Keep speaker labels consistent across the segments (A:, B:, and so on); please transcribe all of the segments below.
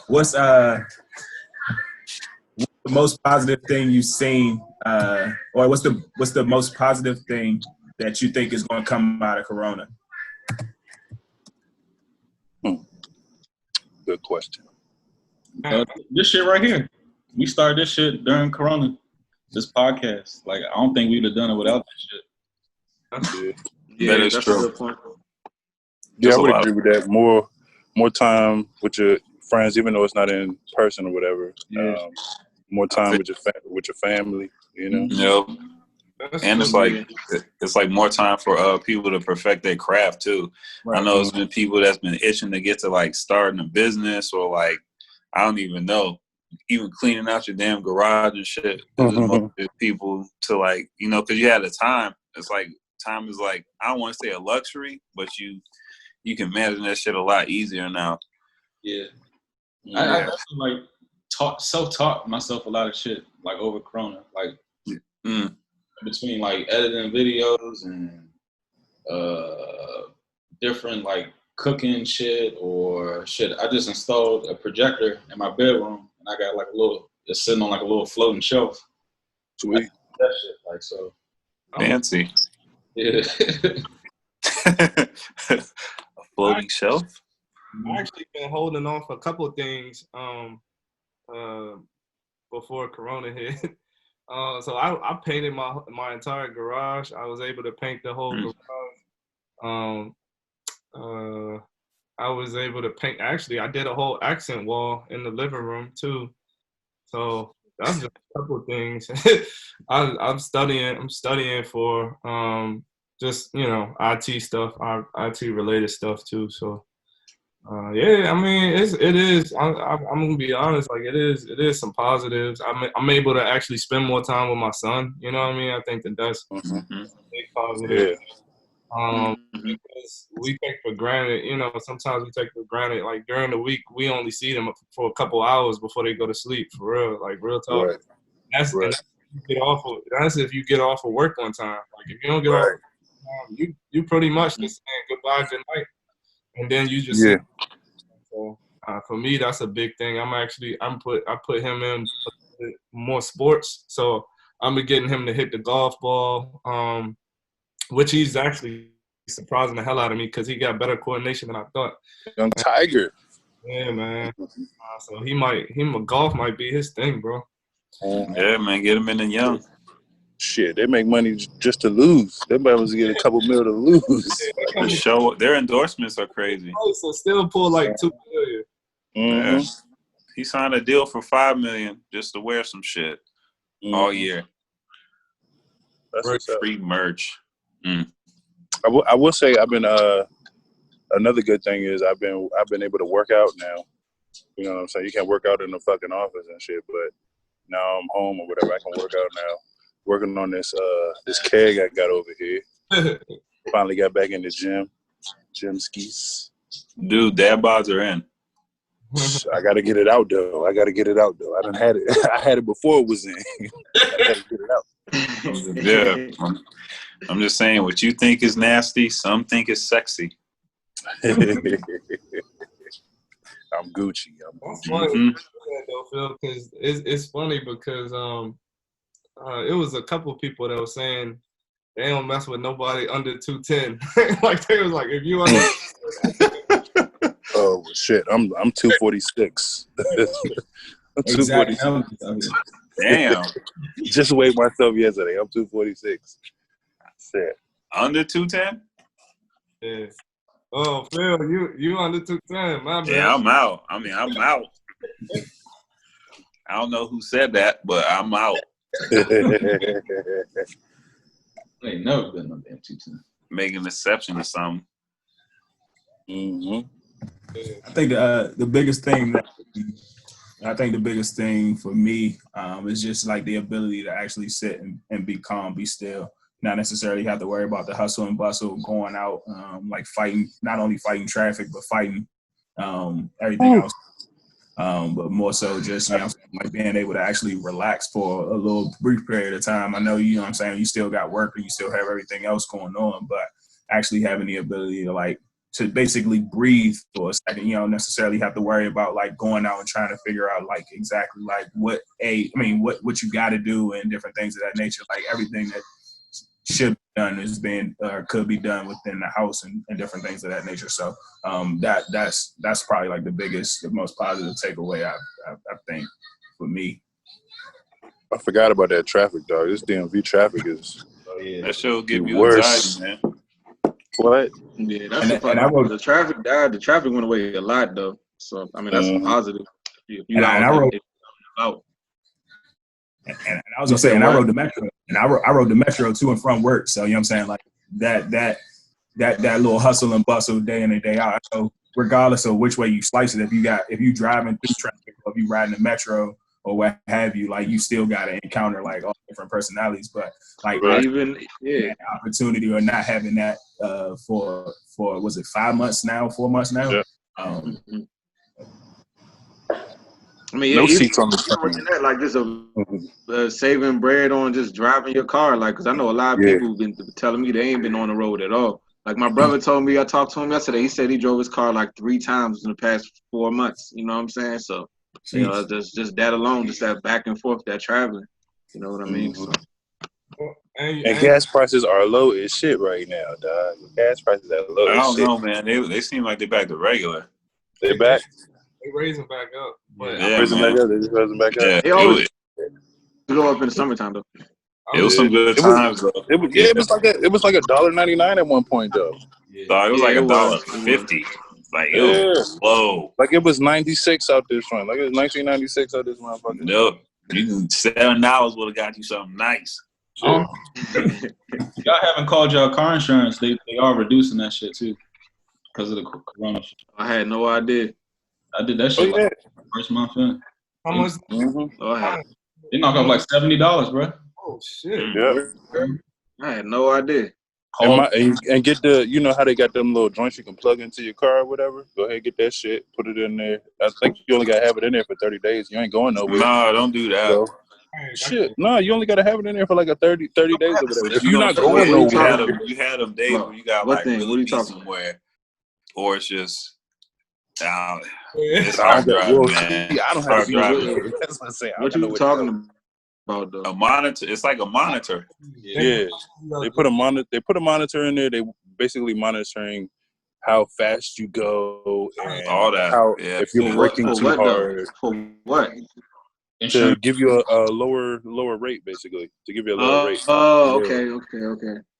A: what's the most positive thing you've seen, or what's the most positive thing that you think is going to come out of Corona?
B: Good question.
C: This shit right here. We started this shit during Corona. This podcast. Like, I don't think we'd have done it without this
B: shit.
D: Yeah, that is that's true. A good point.
B: Yeah, I would agree with that. More time with your friends, even though it's not in person or whatever. Yeah. More time with your family. You know.
D: Yep. And it's like more time for people to perfect their craft too. Right. I know it's been people that's been itching to get to like starting a business or like I don't even know, even cleaning out your damn garage and shit. People to like because you had the time. It's like time is like I don't want to say a luxury, but you can manage that shit a lot easier now.
C: Yeah, I definitely like self-taught myself a lot of shit like over Corona, like. Between like editing videos and different like cooking shit or shit. I just installed a projector in my bedroom and I got like it's sitting on like a little floating shelf.
B: Sweet.
C: That shit, like so.
D: Fancy.
C: Yeah.
D: A floating shelf?
E: I actually been holding on for a couple of things before Corona hit. So I painted my entire garage. I was able to paint the whole garage. I was able to paint. Actually, I did a whole accent wall in the living room too. So that's just a couple of things. I'm studying for just IT stuff, IT related stuff too. So. Yeah, I mean, it is. I'm gonna be honest. Like, it is some positives. I'm able to actually spend more time with my son. You know what I mean? I think that's a big positive. Yeah. Because we take for granted. Sometimes we take for granted. Like during the week, we only see them for a couple hours before they go to sleep. For real, like real talk.
B: Right.
E: That's if you get off of work on time. Like if you don't get off, you pretty much just saying goodbye, good night. And then you just so for me that's a big thing. I put him in more sports, so I'm getting him to hit the golf ball, which he's actually surprising the hell out of me because he got better coordination than I thought.
B: Young Tiger.
E: Yeah, man. So golf might be his thing, bro.
D: Yeah, man, get him in the young.
B: Shit, they make money just to lose. They might as well get a couple mil to lose.
D: For sure, their endorsements are crazy.
E: So still pull like $2 million.
D: Yeah. He signed a deal for $5 million just to wear some shit all year. That's free merch.
B: I will say I've been another good thing is I've been able to work out now. You know what I'm saying? You can't work out in the fucking office and shit, but now I'm home or whatever. I can work out now. Working on this keg I got over here. Finally got back in the gym skis.
D: Dude, dad bods are in.
B: I gotta get it out though. I done had it. I had it before it was in. I gotta get it
D: Yeah.
B: out.
D: I'm just saying, what you think is nasty, some think is sexy.
B: I'm Gucci.
E: That's funny, though, Phil, because it's funny because it was a couple of people that were saying they don't mess with nobody under 210. Like they was like, if you under.
B: Oh shit! I'm 246. I'm 246.
D: Damn.
B: Just weighed myself yesterday. I'm 246. Shit.
D: Under 210?
E: Yeah. Oh, Phil, you under 210, my bad.
D: Yeah, I'm out. I'm out. I don't know who said that, but I'm out.
C: Ain't never been no damn 210.
D: Make an exception or something.
B: Mm-hmm.
A: I think the biggest thing for me is just like the ability to actually sit and be calm, be still, not necessarily have to worry about the hustle and bustle going out, like fighting, not only fighting traffic, but fighting everything else. But more so just, like being able to actually relax for a little brief period of time. I know, you still got work or you still have everything else going on, but actually having the ability to like basically breathe for a second. You don't necessarily have to worry about like going out and trying to figure out like exactly like what you got to do and different things of that nature. Like everything that should be done is being could be done within the house and different things of that nature. So that's probably like the most positive takeaway I think for me.
B: I forgot about that traffic, dog. This DMV traffic is
D: that shit will give you
B: worse.
D: anxiety, man.
B: What?
F: Yeah, that's the traffic died. The traffic went away a lot though. So I mean that's a positive.
A: And I rode the metro, and I rode the metro to and from work. So you know what I'm saying, like that little hustle and bustle day in and day out. So regardless of which way you slice it, if you driving through traffic or if you riding the metro or what have you, like you still got to encounter like all different personalities. But like opportunity or not having that for was it 4 months now?
B: Yeah.
F: I mean,
B: no seats on the
F: train. Like just saving bread on just driving your car. Like, because I know a lot of people have been telling me they ain't been on the road at all. Like my brother told me, I talked to him yesterday. He said he drove his car like 3 times in the past 4 months. You know what I'm saying? So, you know, just that alone, just that back and forth, that traveling. You know what I mean? So.
B: And gas prices are low as shit right now, dog. Gas prices are low.
D: I don't know, man. They seem like they're back to regular.
B: They back.
E: They raising back up. But
B: They just raising back up.
D: Yeah,
F: they always go up in the summertime though.
D: It was some good times though.
B: It was like $1.99 at one point though.
D: So it was like $1.50. Like it was low.
B: Like it was 96 out this one. Like it was 1996 out this motherfucker.
D: Nope. $7 would have got you something nice.
C: Y'all haven't called y'all car insurance. They are reducing that shit too because of the corona shit.
F: I had no idea.
C: I did that shit first month in.
E: How much?
C: They knock off like $70, bro.
E: Oh shit!
B: Yeah.
F: I had no idea.
B: And get the, you know how they got them little joints you can plug into your car or whatever? Go ahead and get that shit. Put it in there. I think you only got to have it in there for 30 days. You ain't going nowhere.
D: No, don't do that.
B: So, shit. No, you only got to have it in there for like 30 days or whatever. If you're not going nowhere.
D: You had them days where you got like really be somewhere. Or it's just... it's hard driving, man.
B: I don't have to drive. That's what I'm saying.
F: What you talking about, though?
D: A monitor. It's like a monitor.
B: Yeah. They put a monitor in there. They basically monitoring how fast you go and
D: all that.
B: If you're braking too hard.
F: For what?
B: To give you a lower rate, basically. To give you a lower rate.
F: Oh, okay.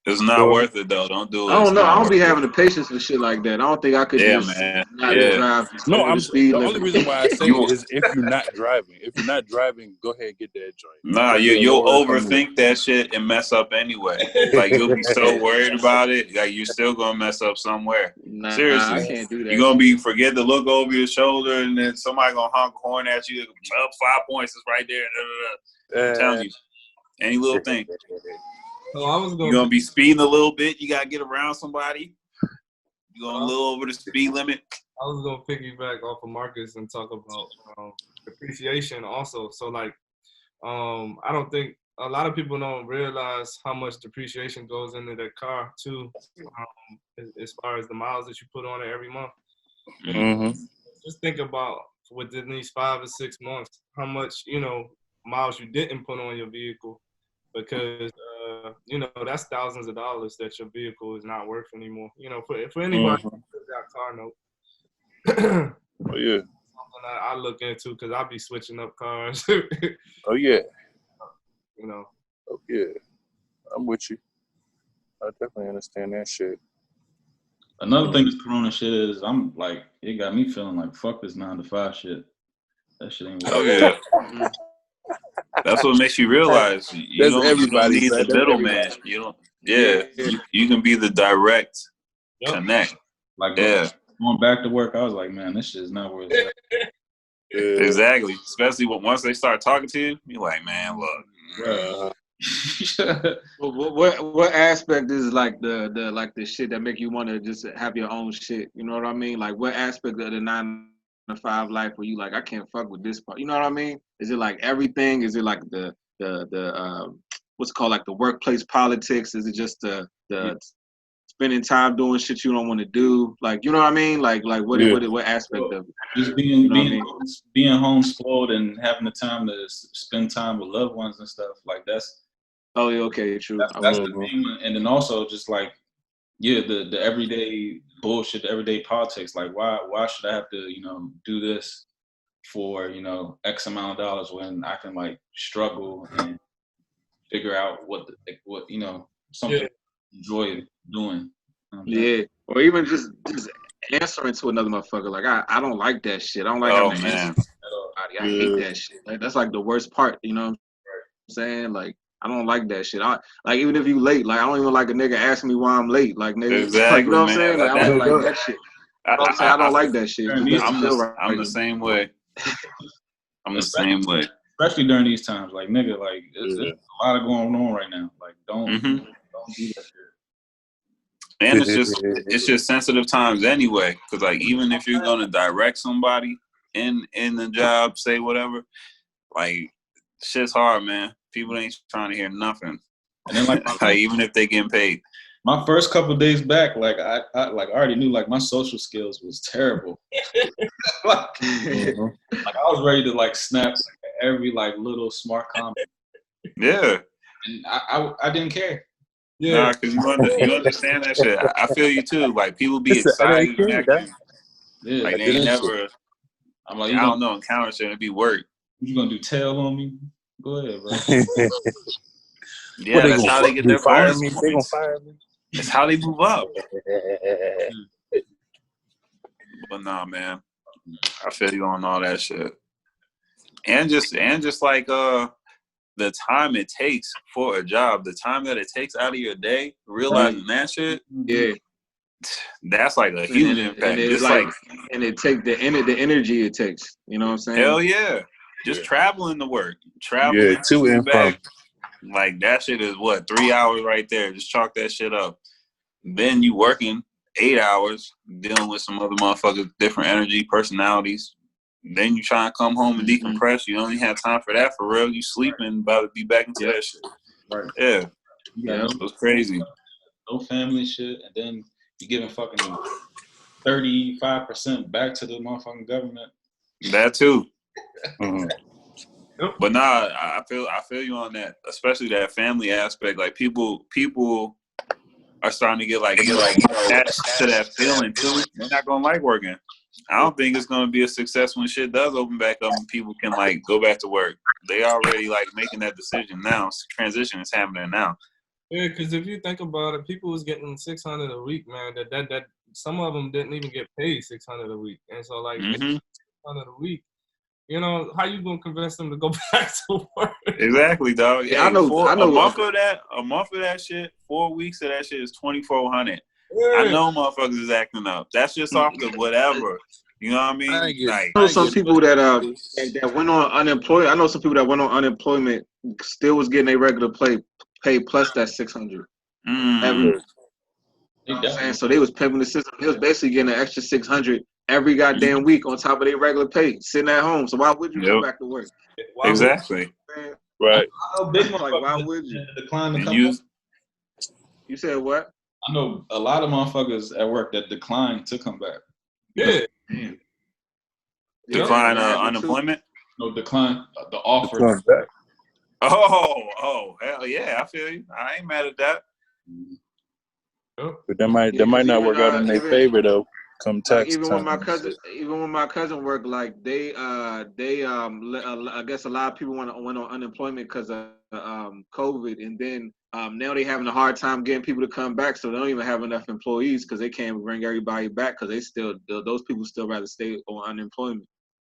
D: It's not worth it though. Don't do it.
F: I don't know. I don't be having the patience for shit like that. I don't think I could just not drive.
B: No, the only reason why I say it is if you're not driving. If you're not driving, go ahead and get that joint.
D: Nah, you'll overthink that shit and mess up anyway. Like you'll be so worried about it, like you're still gonna mess up somewhere.
F: Nah,
D: seriously,
F: I can't do that.
D: You're gonna forget to look over your shoulder, and then somebody gonna honk horn at you. Up 5 points is right there. I'm telling you, any little thing.
E: So
D: you're gonna be speeding a little bit. You gotta get around somebody. You're gonna little over the speed limit.
E: I was gonna piggyback off of Marcus and talk about depreciation also. So like, I don't think a lot of people don't realize how much depreciation goes into their car too, as far as the miles that you put on it every month.
B: Mm-hmm.
E: Just think about within these 5 or 6 months how much miles you didn't put on your vehicle. Because that's thousands of dollars that your vehicle is not worth anymore. For anybody who's got a car note.
B: Oh yeah.
E: Something I look into because I'll be switching up cars.
B: Oh yeah.
E: Oh
B: yeah. I'm with you. I definitely understand that shit.
C: Another thing this corona shit is, I'm like, it got me feeling like fuck this 9 to 5 shit. That shit ain't.
D: Oh yeah. That's what makes you realize you don't need the middleman. You don't. Yeah, you can be the direct connect.
C: Like going back to work, I was like, man, this shit is not worth it.
D: Exactly. Especially once they start talking to you, you're like, man, look.
F: What aspect is like the shit that make you want to just have your own shit? You know what I mean? Like what aspect of the 9 to 5 life where you like, I can't fuck with this part? You know what I mean? Is it like everything? Is it like the what's it called, like the workplace politics? Is it just the spending time doing shit you don't want to do? Like, you know what I mean? Like what aspect of it?
C: Just being home spoiled and having the time to spend time with loved ones and stuff. Like that's.
F: Oh yeah, okay, true.
C: That's the thing, and then also just like, yeah, the everyday bullshit, the everyday politics. Like, why should I have to, do this for, X amount of dollars when I can like struggle and figure out what something to enjoy doing.
F: Yeah, or even just answering to another motherfucker. Like I don't like that shit. I don't like having to answer to everybody. I hate that shit. Like that's like the worst part. You know what I'm saying? Like I don't like that shit. Like even if you late, like I don't even like a nigga asking me why I'm late. Like nigga,
D: exactly,
F: like, you know what I'm
D: man.
F: saying? Like I don't like that shit. You know what I'm saying? I don't like that shit.
D: I'm the same way. I'm the same way.
C: Especially during these times, like nigga, like it's a lot of going on right now. Like don't do that shit.
D: And it's just sensitive times anyway. Because like even if you're gonna direct somebody in the job, say whatever, like shit's hard, man. People ain't trying to hear nothing. And then like even if they getting paid.
C: My first couple of days back, like I already knew like my social skills was terrible. like I was ready to like snap every like little smart comment.
D: Yeah.
C: And I didn't care.
D: Yeah, nah, because you understand that shit. I feel you too. Like people be excited, like they ain't never. I'm like, I don't know, encounter shit. It'd be work.
C: You gonna do tail on me? Go ahead, bro.
D: Yeah, that's how they get their bonus points.
B: They gonna fire me.
D: That's how they move up. But nah, man, I feel you on all that shit. And just like the time it takes for a job, the time that it takes out of your day, realizing that shit, that's like a huge impact.
F: And
D: just
F: and it takes the energy it takes. You know what I'm saying?
D: Hell yeah. Just traveling to work, traveling
B: to and
D: back. Like that shit is what, 3 hours right there. Just chalk that shit up. Then you working 8 hours, dealing with some other motherfuckers, different energy, personalities. Then you try and come home and decompress. You only have time for that for real. You sleeping, about to be back into that shit.
C: Right.
D: Yeah. It was crazy.
C: No family shit, and then you giving fucking 35% back to the motherfucking government.
D: That too. But nah, I feel you on that, especially that family aspect. Like people are starting to get attached to that feeling too. They're not gonna like working. I don't think it's gonna be a success when shit does open back up and people can like go back to work. They already like making that decision now. Transition is happening now.
E: Yeah, because if you think about it, people was getting $600 a week, man. That some of them didn't even get paid $600 a week, and so like $600 a week. You know, how you gonna convince them to go back to work?
D: Exactly, dog.
F: Yeah, I know.
D: A month of that shit, 4 weeks of that shit is $2,400. Yeah. I know motherfuckers is acting up. That's just off the whatever. You know what I mean?
F: I know some people that went on unemployment. I know some people that went on unemployment still was getting their regular pay plus that $600. You know what I'm saying? So they was pimping the system. They was basically getting an extra $600 every goddamn week on top of their regular pay, sitting at home. So why would you come back to work?
D: Exactly. Right.
F: Like, why would you?
C: Decline to come back.
F: You said what?
C: I know a lot of motherfuckers at work that declined to come back.
E: Yeah.
D: Decline unemployment?
C: No, decline the offer.
D: Oh, hell yeah, I feel you. I ain't mad at that.
B: But that might not work out in their favor though. Come tax
F: even
B: time.
F: When my cousin worked, like I guess a lot of people went on unemployment because of COVID, and then now they having a hard time getting people to come back, so they don't even have enough employees because they can't bring everybody back because those people still rather stay on unemployment.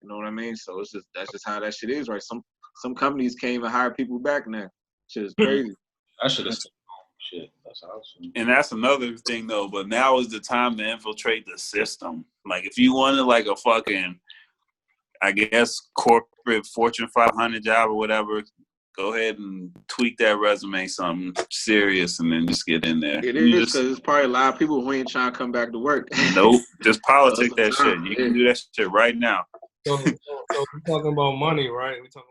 F: You know what I mean? So that's just how that shit is, right? Some companies can't even hire people back now. Shit is crazy.
C: I should have said shit. That's awesome.
D: And that's another thing though, but now is the time to infiltrate the system. Like if you wanted like a fucking, I guess, corporate Fortune 500 job or whatever, go ahead and tweak that resume something serious and then just get in there.
F: It is because there's probably a lot of people who ain't trying to come back to work.
D: Nope, just politic that shit. You can do that shit right now.
E: So we're talking about money, right? We're talking